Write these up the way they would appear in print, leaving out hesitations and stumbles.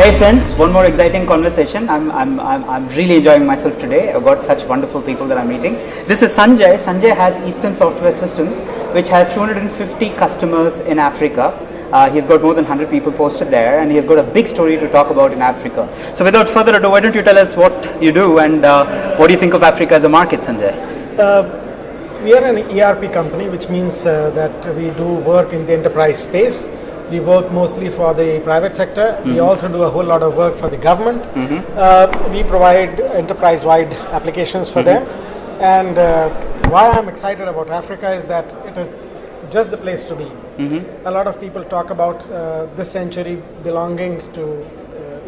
Hey friends, one more exciting conversation. I'm really enjoying myself today. I've got such wonderful people that I'm meeting. This is Sanjay. Sanjay has Eastern Software Systems, which has 250 customers in Africa. He's got more than 100 people posted there, and he's got a big story to talk about in Africa. So without further ado, why don't you tell us what you do and what do you think of Africa as a market, Sanjay? We are an ERP company, which means that we do work in the enterprise space. We work mostly for the private sector. Mm-hmm. We also do a whole lot of work for the government. Mm-hmm. We provide enterprise-wide applications for them. And why I'm excited about Africa is that it is just the place to be. Mm-hmm. A lot of people talk about this century belonging to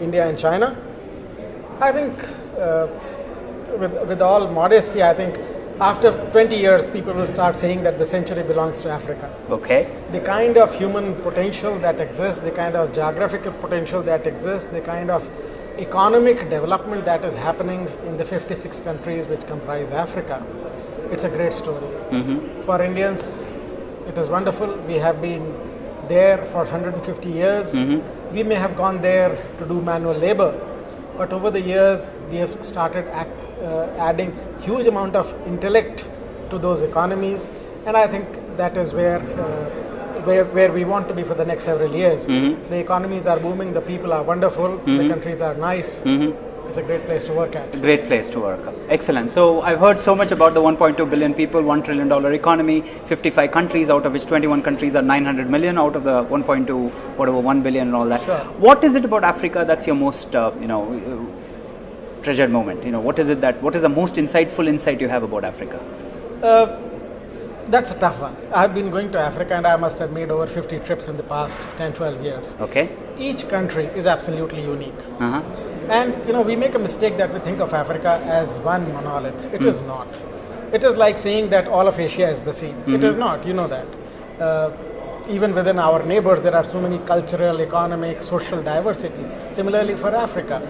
India and China. I think, with all modesty, I think after 20 years, people will start saying that the century belongs to Africa. Okay. The kind of human potential that exists, the kind of geographical potential that exists, the kind of economic development that is happening in the 56 countries which comprise Africa, it's a great story. Mm-hmm. For Indians, it is wonderful. We have been there for 150 years. Mm-hmm. We may have gone there to do manual labor, but over the years, we have started adding huge amount of intellect to those economies, and I think that is where we want to be for the next several years. Mm-hmm. The economies are booming, the people are wonderful, mm-hmm. the countries are nice. Mm-hmm. It's a great place to work at. A great place to work. Excellent. So I've heard so much about the 1.2 billion people, $1 trillion economy, 55 countries, out of which 21 countries are 900 million out of the 1.2, whatever, 1 billion and all that. Sure. What is it about Africa that's your most, treasured moment? What is the most insightful insight you have about Africa? That's a tough one. I've been going to Africa and I must have made over 50 trips in the past 10-12 years. Okay. Each country is absolutely unique. Uh-huh. And we make a mistake that we think of Africa as one monolith. It is not. It is like saying that all of Asia is the same. Mm-hmm. It is not, you know that. Even within our neighbors, there are so many cultural, economic, social diversity. Similarly for Africa,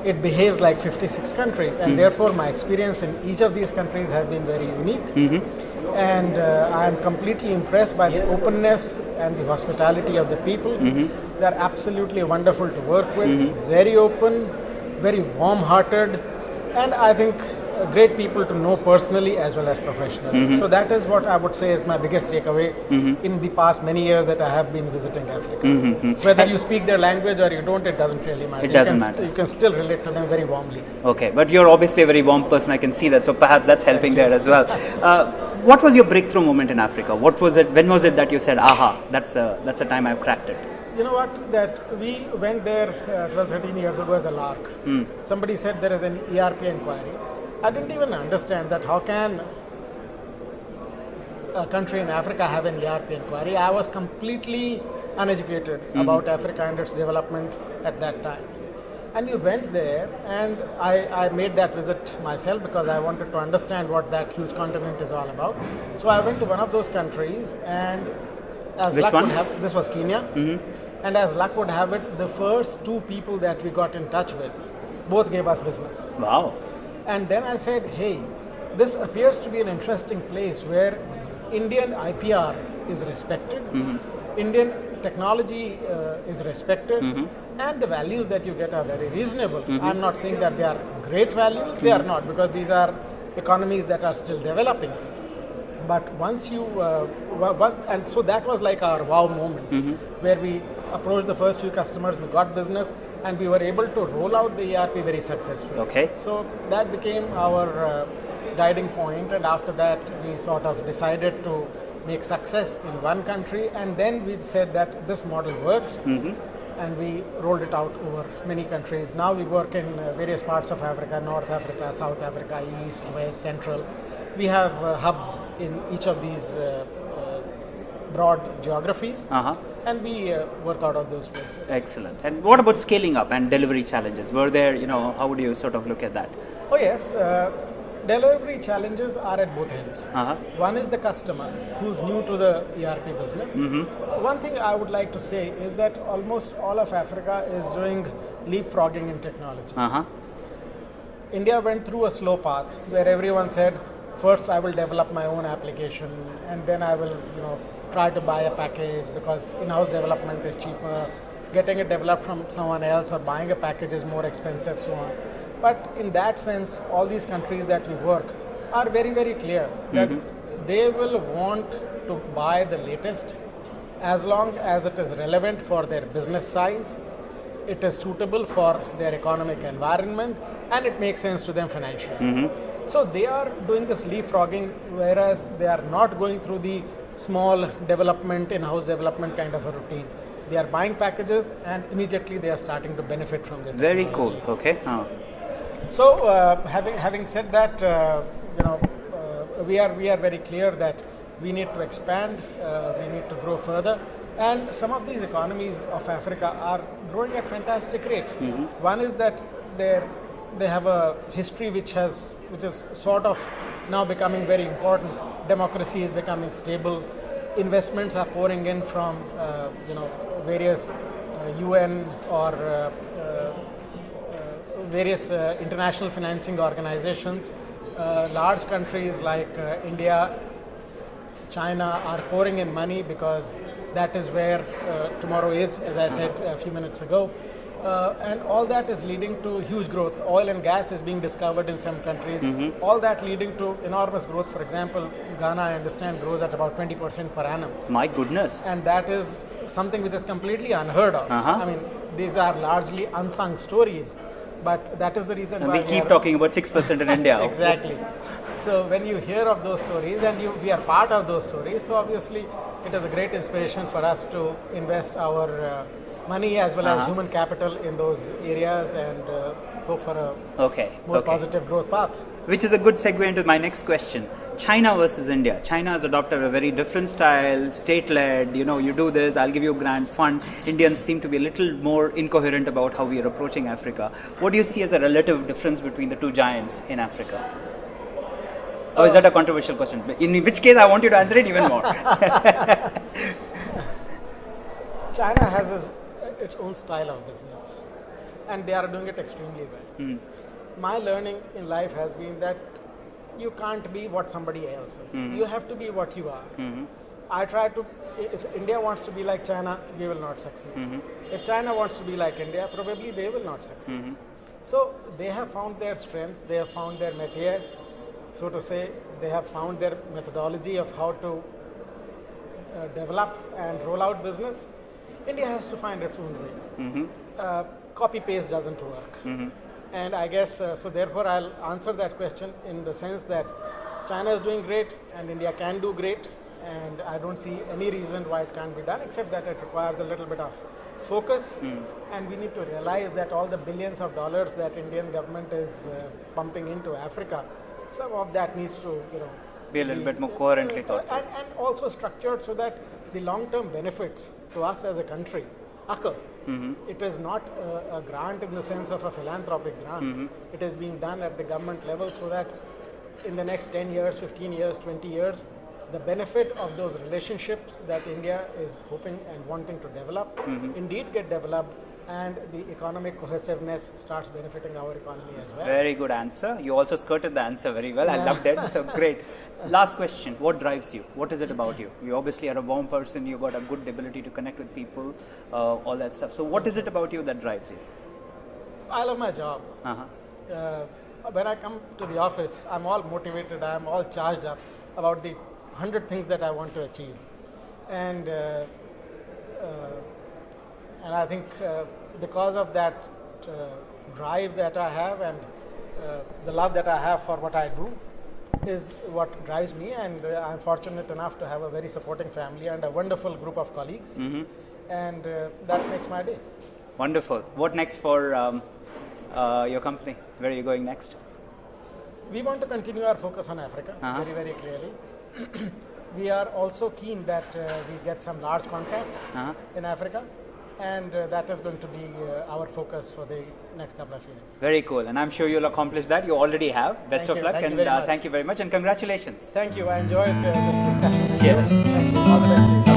it behaves like 56 countries, and therefore my experience in each of these countries has been very unique. Mm-hmm. And I am completely impressed by the openness and the hospitality of the people. Mm-hmm. They are absolutely wonderful to work with, very open, very warm-hearted, and I think great people to know personally as well as professionally. Mm-hmm. So that is what I would say is my biggest takeaway in the past many years that I have been visiting Africa. Mm-hmm. Whether you speak their language or you don't, it doesn't really matter. It doesn't matter. You can still relate to them very warmly. Okay, but you're obviously a very warm person, I can see that, so perhaps that's helping there as well. What was your breakthrough moment in Africa? What was it? When was it that you said, aha, that's a time I've cracked it? You know what, that we went there 12, 13 years ago as a lark. Somebody said there is an ERP inquiry. I didn't even understand that how can a country in Africa have an ERP inquiry. I was completely uneducated about Africa and its development at that time. And we went there, and I made that visit myself because I wanted to understand what that huge continent is all about. So I went to one of those countries, and as Which luck one? would have, this was Kenya. Mm-hmm. And as luck would have it, the first two people that we got in touch with both gave us business. Wow. And then I said, hey, this appears to be an interesting place where Indian IPR is respected, Indian technology is respected, and the values that you get are very reasonable. I'm not saying that they are great values, they are not, because these are economies that are still developing. But once you, and so that was like our wow moment, where we approached the first few customers, we got business, and we were able to roll out the ERP very successfully. Okay. So that became our guiding point, and after that we sort of decided to make success in one country, and then we said that this model works, and we rolled it out over many countries. Now we work in various parts of Africa, North Africa, South Africa, East, West, Central. We have hubs in each of these broad geographies, and we work out of those places. Excellent. And what about scaling up and delivery challenges? Were there, how would you sort of look at that? Oh yes, delivery challenges are at both ends. One is the customer who's new to the ERP business. One thing I would like to say is that almost all of Africa is doing leapfrogging in technology. India went through a slow path where everyone said, first I will develop my own application, and then I will try to buy a package because in-house development is cheaper. getting it developed from someone else or buying a package is more expensive, so on. But in that sense, all these countries that we work are very, very clear that they will want to buy the latest as long as it is relevant for their business size, it is suitable for their economic environment, and it makes sense to them financially. So they are doing this leapfrogging, whereas they are not going through the small development, in-house development kind of a routine. They are buying packages and immediately they are starting to benefit from this. Very cool. Okay. So having said that, we are very clear that we need to expand, we need to grow further, and some of these economies of Africa are growing at fantastic rates. One is that they have a history which is sort of now becoming very important. Democracy is becoming stable. Investments are pouring in from various UN or various international financing organizations. Large countries like India, China are pouring in money because that is where tomorrow is, as I said a few minutes ago. And all that is leading to huge growth. Oil and gas is being discovered in some countries. All that leading to enormous growth. For example, Ghana, I understand, grows at about 20% per annum. My goodness. And that is something which is completely unheard of. I mean, these are largely unsung stories, but that is the reason and why we keep talking about 6% in India. Exactly. So when you hear of those stories and we are part of those stories, so obviously it is a great inspiration for us to invest our money as well as human capital in those areas and go for a more positive growth path. Which is a good segue into my next question. China versus India. China has adopted a very different style, state-led, you do this, I'll give you a grant fund. Indians seem to be a little more incoherent about how we are approaching Africa. What do you see as a relative difference between the two giants in Africa? Or is that a controversial question? In which case, I want you to answer it even more. China has its own style of business, and they are doing it extremely well. My learning in life has been that you can't be what somebody else is. You have to be what you are. I try to, if India wants to be like China, we will not succeed. If China wants to be like India, probably they will not succeed. So they have found their strengths, they have found their métier, so to say, they have found their methodology of how to develop and roll out business. India has to find its own way. Copy-paste doesn't work. And I guess, so therefore I'll answer that question in the sense that China is doing great and India can do great, and I don't see any reason why it can't be done, except that it requires a little bit of focus, and we need to realize that all the billions of dollars that Indian government is pumping into Africa, some of that needs to be a little bit more coherently thought through. And also structured so that the long-term benefits to us as a country occur. It is not a grant in the sense of a philanthropic grant. It is being done at the government level so that in the next 10 years, 15 years, 20 years, the benefit of those relationships that India is hoping and wanting to develop indeed get developed, and the economic cohesiveness starts benefiting our economy as well. Very good answer. You also skirted the answer very well. I loved it. So great. Last question. What drives you? What is it about you? You obviously are a warm person. You got a good ability to connect with people, all that stuff. So what is it about you that drives you? I love my job. When I come to the office, I'm all motivated. I'm all charged up about the 100 things that I want to achieve. And I think because of that drive that I have and the love that I have for what I do is what drives me, and I'm fortunate enough to have a very supporting family and a wonderful group of colleagues, and that makes my day. Wonderful. What next for your company? Where are you going next? We want to continue our focus on Africa very, very clearly. We are also keen that we get some large contracts in Africa, and that is going to be our focus for the next couple of years. Very cool, and I'm sure you'll accomplish that. You already have. Best of luck, and thank you very much, and congratulations. Thank you. I enjoyed this discussion. Cheers. Thank you. All the best to you.